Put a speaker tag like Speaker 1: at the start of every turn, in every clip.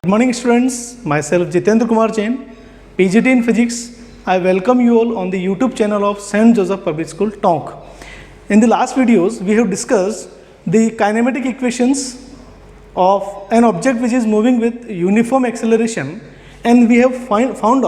Speaker 1: morning students, myself Jitendra Kumar Jain, PGT in Physics. I welcome you all on the YouTube channel of St. Joseph Public School Tonk. In the last videos, we have discussed the kinematic equations of an object which is moving with uniform acceleration, and we have found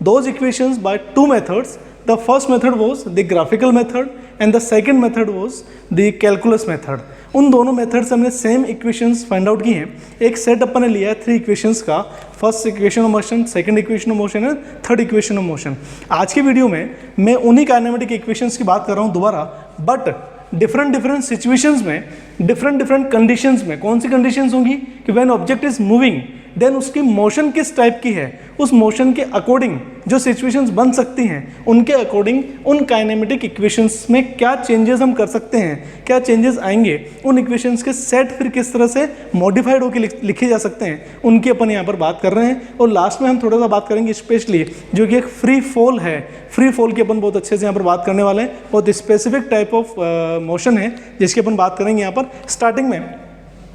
Speaker 1: those equations by two methods. The first method was the graphical method and the second method was the calculus method. उन दोनों method से हमने same equations find out की हैं. एक set अपन ने लिया है 3 इक्वेशंस का, first equation of motion, second equation of motion and third equation of motion. आज की वीडियो में मैं उन्हीं काइनेमेटिक इक्वेशंस की बात कर रहा हूँ दोबारा, बट डिफरेंट सिचुएशंस में, डिफरेंट कंडीशंस में. कौन सी कंडीशंस होंगी कि when object is moving then उसकी मोशन किस टाइप की है, उस मोशन के अकॉर्डिंग जो सिचुएशंस बन सकती हैं उनके अकॉर्डिंग उन काइनेमेटिक इक्वेशंस में क्या चेंजेस हम कर सकते हैं, क्या चेंजेस आएंगे, उन इक्वेशंस के सेट फिर किस तरह से मॉडिफाइड होकर लिखे जा सकते हैं, उनकी अपन यहाँ पर बात कर रहे हैं. और लास्ट में हम थोड़ा सा बात करेंगे स्पेशली जो कि एक फ्री फॉल है, फ्री फॉल की अपन बहुत अच्छे से यहाँ पर बात करने वाले हैं. बहुत स्पेसिफिक टाइप ऑफ मोशन है जिसकी अपन बात करेंगे. यहाँ पर स्टार्टिंग में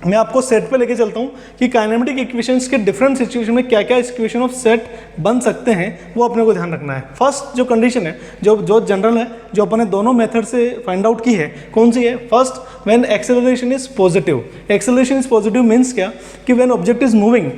Speaker 1: मैं आपको सेट पे लेके चलता हूँ कि काइनेमेटिक इक्वेशंस के डिफरेंट सिचुएशन में क्या क्या इक्वेशन ऑफ सेट बन सकते हैं, वो अपने को ध्यान रखना है. फर्स्ट जो कंडीशन है, जो जनरल है, जो अपने दोनों मेथड से फाइंड आउट की है, कौन सी है? First, when acceleration is positive. Acceleration is positive means क्या कि when object is moving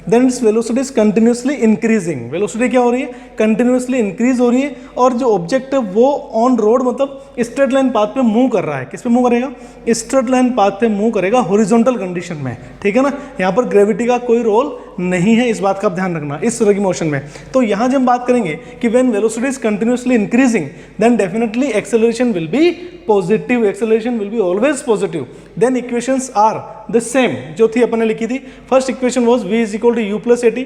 Speaker 1: then its velocity is continuously increasing. Velocity क्या हो रही है? कंटिन्यूसली इंक्रीज हो रही है. और जो ऑब्जेक्ट है वो ऑन रोड मतलब स्ट्रेट लाइन पाथ पे मूव कर रहा है. किस पे मूव करेगा? स्ट्रेट लाइन पाथ पे मूव करेगा हॉरिजॉन्टल कंडीशन में. ठीक है ना, यहाँ पर ग्रेविटी का कोई रोल नहीं है, इस बात का आप ध्यान रखना इस तरह की मोशन में. तो यहाँ जब हम बात करेंगे कि when velocity is continuously increasing then definitely acceleration will be positive. Acceleration will be always positive. Then equations are the same जो थी अपन ने लिखी थी. First equation was v is equal to u plus at.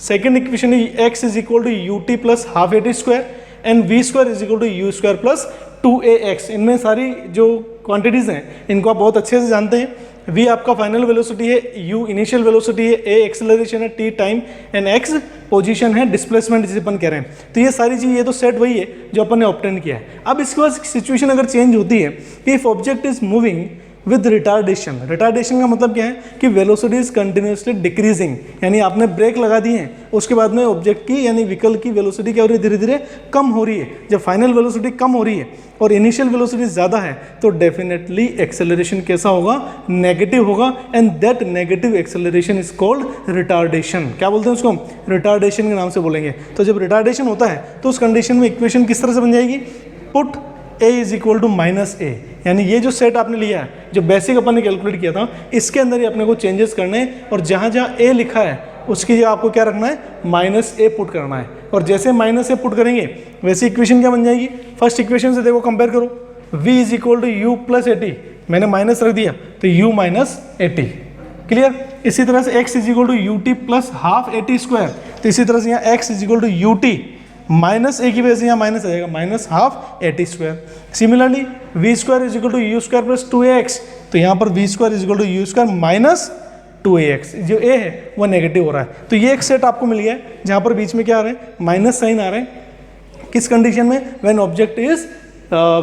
Speaker 1: Second equation x is equal to ut plus half at square and v square is equal to u square plus 2ax. इनमें सारी जो quantities हैं इनको आप बहुत अच्छे से जानते हैं. v आपका फाइनल वेलोसिटी है, u इनिशियल वेलोसिटी है, a एक्सेलरेशन है, t time and x position है, डिस्प्लेसमेंट जिसे अपन कह रहे हैं. तो ये सारी चीज़, ये तो सेट वही है जो अपन ने ऑब्टेन किया है. अब इसके बाद सिचुएशन अगर चेंज होती है कि if object is moving with retardation. Retardation का मतलब क्या है कि वेलोसिटी इज कंटिन्यूसली डिक्रीजिंग, यानी आपने ब्रेक लगा दी है, उसके बाद में ऑब्जेक्ट की यानी व्हीकल की वेलोसिटी क्या हो रही है? धीरे धीरे कम हो रही है. जब फाइनल वेलोसिटी कम हो रही है और इनिशियल वेलोसिटी ज़्यादा है तो डेफिनेटली एक्सेलरेशन कैसा होगा? नेगेटिव होगा. And that negative acceleration is called retardation. क्या बोलते हैं उसको? रिटार्डेशन के नाम से बोलेंगे. तो जब रिटार्डेशन होता है तो उस कंडीशन में इक्वेशन किस तरह से बन जाएगी? Put a is equal to minus a. यानी ये जो सेट आपने लिया है, जो बेसिक अपन ने कैलकुलेट किया था, इसके अंदर ही अपने को चेंजेस करने हैं. और जहाँ जहाँ a लिखा है उसकी जगह आपको क्या रखना है? माइनस ए पुट करना है. और जैसे माइनस ए पुट करेंगे वैसे इक्वेशन क्या बन जाएगी? फर्स्ट इक्वेशन से देखो, कंपेयर करो. v is equal to u plus a t, मैंने माइनस रख दिया तो u माइनस एटी. क्लियर? इसी तरह से x is equal to u t plus half a t square. तो इसी तरह से यहाँ x is equal to u t minus a की वजह से यहाँ माइनस आ जाएगा, minus half a t square. Similarly v square is equal to u square plus 2ax. तो यहाँ पर v square is equal to u square minus 2ax. जो a है वो नेगेटिव हो रहा है. तो ये एक सेट आपको मिल गया है जहाँ पर बीच में क्या आ रहे हैं? माइनस साइन आ रहे हैं. किस कंडीशन में? When object is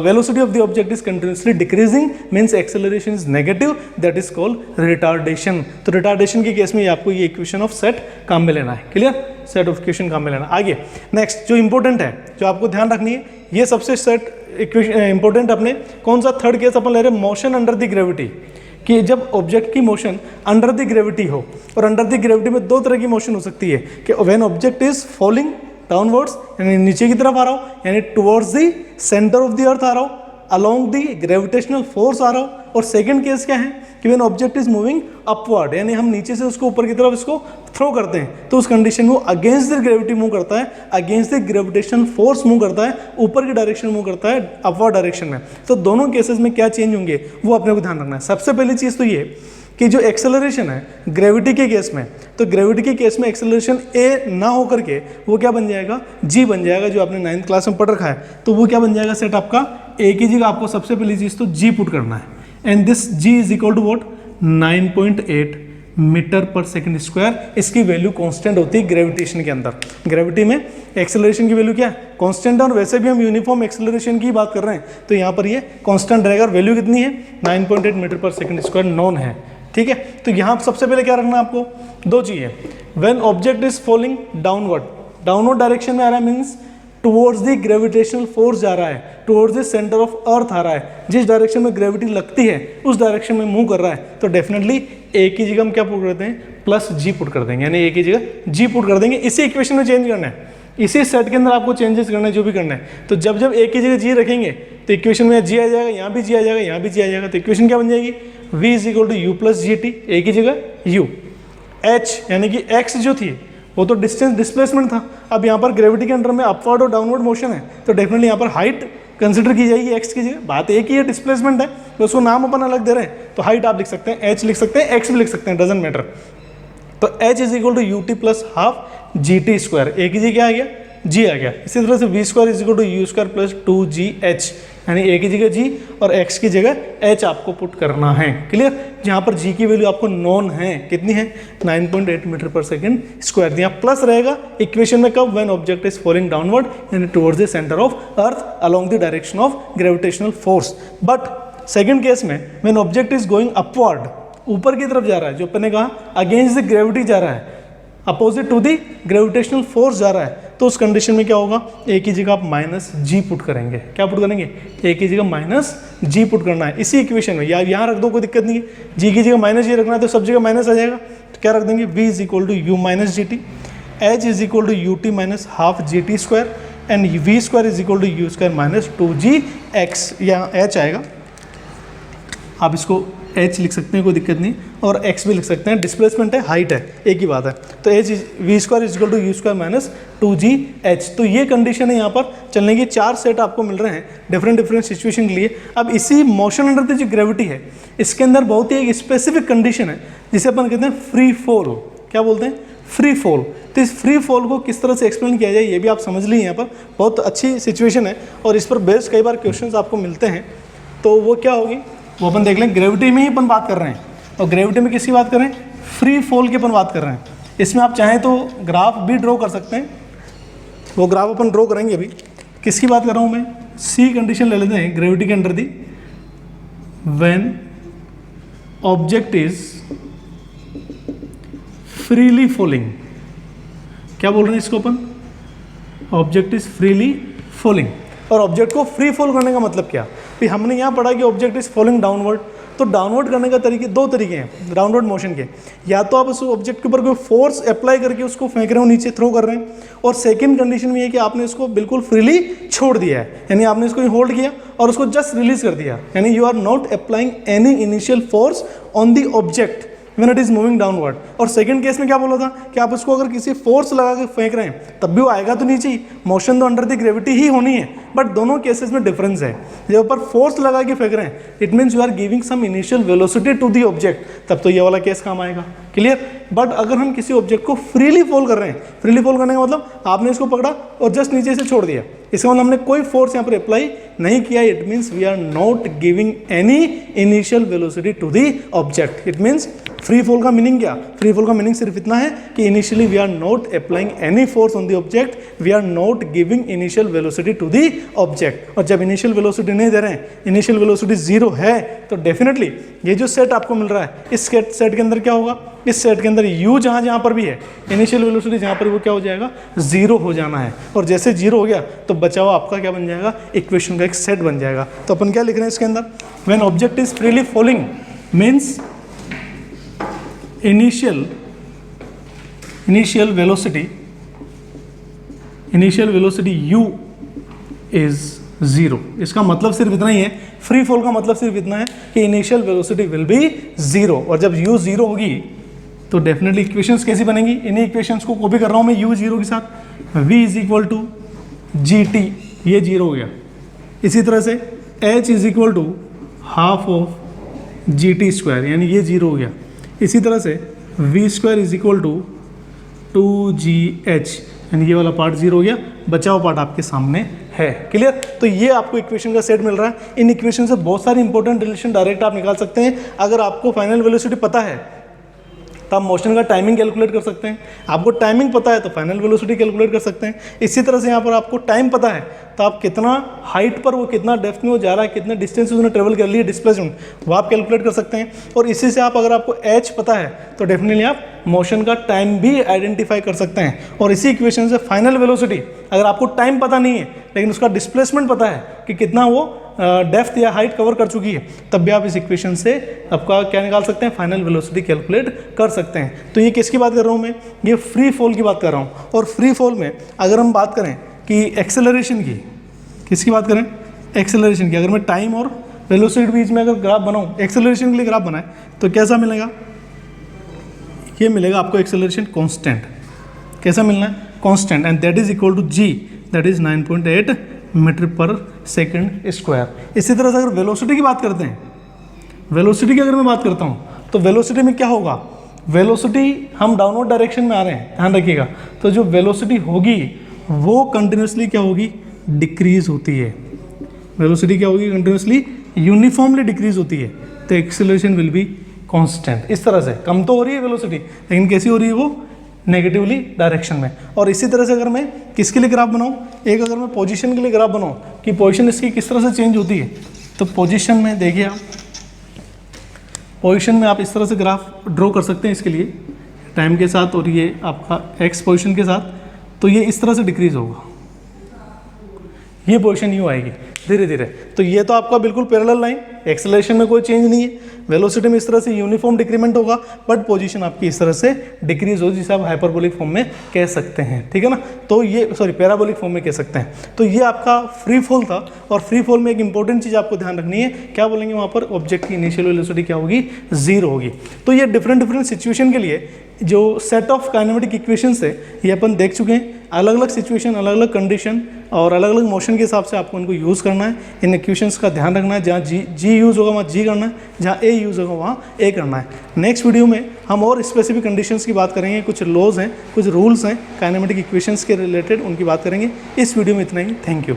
Speaker 1: velocity of the object is continuously decreasing means acceleration is negative, that is called retardation. तो retardation के केस में आपको ये इक्वेशन ऑफ सेट काम में लेना है. क्लियर? सेट ऑफ इक्वेशन काम में लेना. आगे नेक्स्ट जो इंपॉर्टेंट है, जो आपको ध्यान रखनी है, ये सबसे सेट इक्वेशन इंपॉर्टेंट. अपने कौन सा थर्ड केस अपन ले रहे हैं? Motion under the gravity. कि जब ऑब्जेक्ट की मोशन अंडर द ग्रेविटी हो, और अंडर द ग्रेविटी में दो तरह की मोशन हो सकती है कि when object is falling downwards, यानी नीचे की तरफ आ रहा हो, यानी towards the centre of the earth आ रहा हो, अलोंग द ग्रेविटेशनल फोर्स आ रहा हो. और सेकंड केस क्या है कि when object is moving upward, यानी हम नीचे से उसको ऊपर की तरफ इसको थ्रो करते हैं, तो उस कंडीशन में वो अगेंस्ट द ग्रेविटी मूव करता है, against the gravitational force move करता है, ऊपर की डायरेक्शन मूव करता है, अपवर्ड डायरेक्शन में. तो दोनों केसेस में क्या चेंज होंगे वो अपने को ध्यान रखना है. सबसे पहली चीज़ तो ये कि जो एक्सेलरेशन है ग्रेविटी के केस में, तो ग्रेविटी के केस में एक्सेलरेशन a ना होकर के वो क्या बन जाएगा? g बन जाएगा, जो आपने 9th क्लास में पढ़ रखा है. तो वो क्या बन जाएगा? सेट आपका a की जगह आपको सबसे पहली चीज़ तो g पुट करना है. And this g is equal to what? 9.8 metre पर सेकंड स्क्वायर. इसकी वैल्यू कांस्टेंट होती है ग्रेविटेशन के अंदर. ग्रेविटी में एक्सेलरेशन की वैल्यू क्या है? कांस्टेंट. और वैसे भी हम यूनिफॉर्म एक्सेलरेशन की बात कर रहे हैं तो यहाँ पर ये कांस्टेंट रहेगा. वैल्यू कितनी है? 9.8 मीटर पर सेकंड स्क्वायर नॉन है. ठीक है। तो यहाँ सबसे पहले क्या रखना है आपको, दो चीज़ें, when object is falling downward, downward direction में आ रहा है means towards the gravitational force जा रहा है, towards the centre of earth आ रहा है, जिस डायरेक्शन में ग्रेविटी लगती है उस डायरेक्शन में मूव कर रहा है, तो डेफिनेटली ए की जगह हम क्या पुट करते हैं, प्लस जी पुट कर देंगे, यानी ए की जगह जी पुट कर देंगे। इसी इक्वेशन में चेंज करना है, इसी सेट के अंदर आपको चेंजेस करना है, जो भी करना है। तो जब जब ए की जगह जी रखेंगे तो इक्वेशन में जी आ जाएगा, यहाँ भी जी आ जाएगा, यहाँ भी जी आ जाएगा, तो इक्वेशन क्या बन जाएगी, v is equal to u plus g t, a की जगह u, h यानी कि x जो थी वो तो डिस्टेंस डिस्प्लेसमेंट था, अब यहाँ पर ग्रेविटी के अंडर में अपवर्ड और डाउनवर्ड मोशन है, तो डेफिनेटली यहाँ पर हाइट कंसिडर की जाएगी x की जगह, बात एक ही है, डिस्प्लेसमेंट है, तो उसको नाम अपन अलग दे रहे हैं, तो हाइट आप लिख सकते हैं h लिख सकते हैं, x भी लिख सकते हैं, डजेंट मैटर। तो h is equal to u t plus half g t square, a की जगह क्या आ गया, जी आ गया। इसी तरह से v square is equal to u square plus 2gh, यानी ए की जगह जी और x की जगह h आपको पुट करना है, क्लियर। जहाँ पर g की वैल्यू आपको नॉन है, कितनी है, 9.8 मीटर पर सेकेंड स्क्वायर, यहाँ प्लस रहेगा इक्वेशन में कब, when object is falling downward यानी towards the centre of earth along the direction of gravitational force. But second case में when object is going upward, ऊपर की तरफ जा रहा है, जो अपन ने कहा अगेंस्ट द ग्रेविटी जा रहा है, opposite to the gravitational force जा रहा है, तो उस कंडीशन में क्या होगा, ए की जगह आप माइनस जी पुट करेंगे, क्या पुट करेंगे, ए की जगह माइनस जी पुट करना है इसी इक्वेशन में, या यहाँ रख दो कोई दिक्कत नहीं है, जी की जगह माइनस जी रखना है तो सब जगह माइनस आ जाएगा, तो क्या रख देंगे, v is equal to u minus g t, h is equal to u t minus half g t square, and v square is equal to u square minus 2gx, यहाँ h आएगा, आप इसको h लिख सकते हैं, कोई दिक्कत नहीं, और x भी लिख सकते हैं, डिस्प्लेसमेंट है, हाइट है, एक ही बात है, तो h v square is equal to u square minus 2gh। तो ये कंडीशन है, यहाँ पर चलने की 4 सेट आपको मिल रहे हैं डिफरेंट सिचुएशन के लिए। अब इसी मोशन अंडर द जो ग्रेविटी है, इसके अंदर बहुत ही एक स्पेसिफिक कंडीशन है जिसे अपन कहते हैं फ्री फॉल, क्या बोलते हैं, फ्री फॉल। तो इस फ्री फॉल को किस तरह से एक्सप्लेन किया जाए ये भी आप समझ लीजिए, यहाँ पर बहुत अच्छी सिचुएशन है और इस पर बेस्ड कई बार क्वेश्चन आपको मिलते हैं, तो वो क्या होगी वो अपन देख लें। ग्रेविटी में ही अपन बात कर रहे हैं, और ग्रेविटी में किसकी बात कर रहे हैं, फ्री फॉल की अपन बात कर रहे हैं। इसमें आप चाहें तो ग्राफ भी ड्रॉ कर सकते हैं, वो ग्राफ अपन ड्रॉ करेंगे अभी। किसकी बात कर रहा हूँ मैं, सी कंडीशन ले लेते हैं ग्रेविटी के under the, when object is freely falling, क्या बोल रहे हैं इसको अपन, ऑब्जेक्ट इज फ्रीली फॉलिंग। और ऑब्जेक्ट को फ्री फॉल करने का मतलब क्या, फिर हमने यहाँ पढ़ा कि ऑब्जेक्ट इज फॉलिंग डाउनवर्ड, तो डाउनवर्ड करने का तरीके दो तरीके हैं डाउनवर्ड मोशन के, या तो आप उस ऑब्जेक्ट के ऊपर कोई फोर्स अप्लाई करके उसको फेंक रहे हो, नीचे थ्रो कर रहे हैं, और सेकंड कंडीशन में ये कि आपने उसको बिल्कुल फ्रीली छोड़ दिया है, यानी आपने इसको होल्ड किया और उसको जस्ट रिलीज कर दिया, यानी you are not applying any initial force on the object when it is moving downward. और सेकंड केस में क्या बोला था कि आप उसको अगर किसी फोर्स लगा के फेंक रहे हैं तब भी वो आएगा तो नीचे ही, मोशन तो अंडर द ग्रेविटी ही होनी है, बट दोनों केसेस में डिफरेंस है। जब ऊपर फोर्स लगा के फेंक रहे हैं it means you are giving some initial velocity to the object, तब तो ये वाला केस काम आएगा, क्लियर। बट अगर हम किसी ऑब्जेक्ट को फ्रीली फॉल कर रहे हैं, फ्रीली फॉल करने का मतलब आपने इसको पकड़ा और जस्ट नीचे से छोड़ दिया, इसका मतलब हमने कोई फोर्स यहाँ पर अप्लाई नहीं किया, it means we are not giving any initial velocity to the object. It means free fall का मीनिंग क्या, फ्री फॉल का मीनिंग सिर्फ इतना है कि initially we are not applying any force on the object, we are not giving initial velocity to the object. और जब initial velocity नहीं दे रहे हैं, इनिशियल वेलोसिटी 0 है, तो डेफिनेटली ये जो सेट आपको मिल रहा है इस सेट के अंदर क्या होगा, इस सेट के अंदर u जहाँ पर भी है, इनिशियल वेलोसिटी जहाँ पर वो क्या हो जाएगा, 0 हो जाना है। और जैसे 0 हो गया तो बचा हुआ आपका क्या बन जाएगा, इक्वेशन का एक सेट बन जाएगा। तो अपन क्या लिख रहे हैं इसके अंदर, when object is freely falling means initial velocity u is 0। इसका मतलब सिर्फ इतना ही है, फ्री फॉल का मतलब सिर्फ इतना है कि इनिशियल वेलोसिटी विल बी 0, और जब u 0 होगी तो डेफिनेटली इक्वेशंस कैसी बनेंगी, इन्हीं इक्वेशंस को कॉपी कर रहा हूँ मैं u 0 के साथ, v is equal to g t, ये 0 हो गया। इसी तरह से h is equal to half of g t square, यानी ये 0 हो गया। इसी तरह से v square is equal to 2gh, यानी ये वाला पार्ट 0 हो गया, बचा हुआ पार्ट आपके सामने है, क्लियर। तो ये आपको इक्वेशन का सेट मिल रहा है। इन इक्वेशन से बहुत सारी इंपॉर्टेंट रिलेशन डायरेक्ट आप निकाल सकते हैं। अगर आपको फाइनल वेलोसिटी पता है तो आप मोशन का टाइमिंग कैलकुलेट कर सकते हैं। आपको टाइमिंग पता है तो फाइनल वेलोसिटी कैलकुलेट कर सकते हैं। इसी तरह से यहाँ पर आपको टाइम पता है तो आप कितना हाइट पर वो कितना डेप्थ में वो जा रहा है, कितने डिस्टेंस उसने ट्रेवल कर लिया डिस्प्लेसमेंट, वो आप कैलकुलेट कर सकते हैं। और इसी से आप अगर आपको एच पता है तो डेफिनेटली आप मोशन का टाइम भी आइडेंटिफाई कर सकते हैं। और इसी इक्वेशन से फाइनल वेलोसिटी, अगर आपको टाइम पता नहीं है लेकिन उसका डिस्प्लेसमेंट पता है कि कितना वो डेप्थ या हाइट कवर कर चुकी है, तब भी आप इस इक्वेशन से आपका क्या निकाल सकते हैं, फाइनल वेलोसिटी कैलकुलेट कर सकते हैं। तो ये किसकी बात कर रहा हूँ मैं, ये फ्री फॉल की बात कर रहा हूँ। और फ्री फॉल में अगर हम बात करें कि एक्सेलरेशन की, किसकी बात करें, एक्सेलरेशन की, अगर मैं टाइम और वेलोसिटी के बीच में अगर ग्राफ बनाऊँ, एक्सेलरेशन के लिए ग्राफ बनाए तो कैसा मिलेगा, ये मिलेगा आपको एक्सेलरेशन कांस्टेंट। कैसा मिलना है, constant, and that is equal to g, that is 9.8 metre पर सेकंड स्क्वायर। इसी तरह से अगर वेलोसिटी की बात करते हैं, वेलोसिटी की अगर मैं बात करता हूँ तो वेलोसिटी में क्या होगा, वेलोसिटी हम डाउनवर्ड डायरेक्शन में आ रहे हैं, ध्यान रखिएगा। तो जो वेलोसिटी होगी वो कंटिन्यूसली क्या होगी, डिक्रीज होती है। वेलोसिटी क्या होगी, कंटिन्यूसली यूनिफॉर्मली डिक्रीज होती है। तो एक्सेलरेशन विल बी कांस्टेंट। इस तरह से कम तो हो रही है वेलोसिटी, लेकिन कैसी हो रही है वो, नेगेटिवली डायरेक्शन में। और इसी तरह से अगर मैं किसके लिए ग्राफ बनाऊँ, एक अगर मैं पोजीशन के लिए ग्राफ बनाऊँ कि पोजीशन इसकी किस तरह से चेंज होती है, तो पोजीशन में देखिए आप, पोजीशन में आप इस तरह से ग्राफ ड्रॉ कर सकते हैं इसके लिए टाइम के साथ, और ये आपका एक्स पोजीशन के साथ। तो ये इस तरह से डिक्रीज होगा, ये पोजीशन यूँ आएगी धीरे धीरे। तो ये तो आपका बिल्कुल पैरेलल लाइन, एक्सेलरेशन में कोई चेंज नहीं है, वेलोसिटी में इस तरह से यूनिफॉर्म डिक्रीमेंट होगा, बट पोजीशन आपकी इस तरह से डिक्रीज होगी, जिसे आप हाइपरबोलिक फॉर्म में कह सकते हैं, ठीक है ना। तो ये पैराबोलिक फॉर्म में कह सकते हैं। तो ये आपका फ्री फॉल था। और फ्री फॉल में एक इंपॉर्टेंट चीज़ आपको ध्यान रखनी है, क्या बोलेंगे वहाँ पर, ऑब्जेक्ट की इनिशियल वेलोसिटी क्या होगी, 0 होगी। तो ये डिफरेंट सिचुएशन के लिए जो सेट ऑफ काइनेमेटिक इक्वेशंस है ये अपन देख चुके हैं। अलग अलग सिचुएशन, अलग अलग कंडीशन और अलग अलग मोशन के हिसाब से आपको इनको यूज़ करना है। इन इक्वेशंस का ध्यान रखना है, जहाँ जी यूज़ होगा वहाँ जी करना है, जहाँ ए यूज़ होगा वहाँ ए करना है। नेक्स्ट वीडियो में हम और स्पेसिफिक कंडीशंस की बात करेंगे, कुछ लॉज हैं, कुछ रूल्स हैं काइनेमेटिक इक्वेशंस के रिलेटेड, उनकी बात करेंगे। इस वीडियो में इतना ही, थैंक यू।